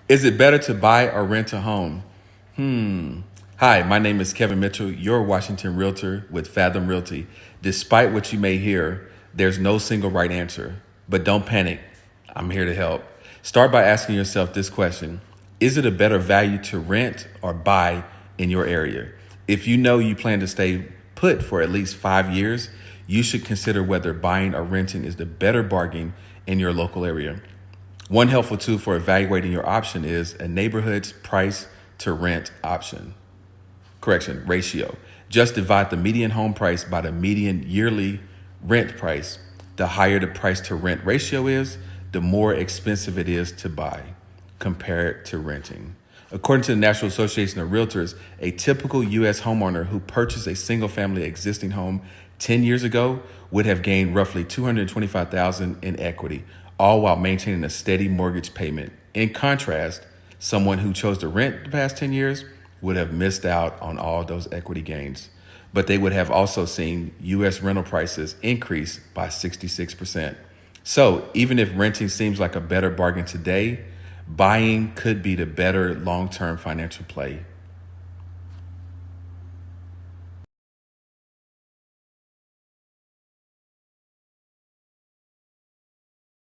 Is it better to buy or rent a home? Hi, my name is Kevin Mitchell, your Washington realtor with Fathom Realty. Despite what you may hear, there's no single right answer. But don't panic. I'm here to help. Start by asking yourself this question. Is it a better value to rent or buy in your area? If you know you plan to stay put for at least 5 years, you should consider whether buying or renting is the better bargain in your local area. One helpful tool for evaluating your option is a neighborhood's price to rent ratio. Just divide the median home price by the median yearly rent price. The higher the price to rent ratio is, the more expensive it is to buy compared to renting. According to the National Association of Realtors, a typical U.S. homeowner who purchased a single family existing home 10 years ago would have gained roughly $225,000 in equity, all while maintaining a steady mortgage payment. In contrast, someone who chose to rent the past 10 years would have missed out on all those equity gains. But they would have also seen U.S. rental prices increase by 66%. So even if renting seems like a better bargain today, buying could be the better long-term financial play.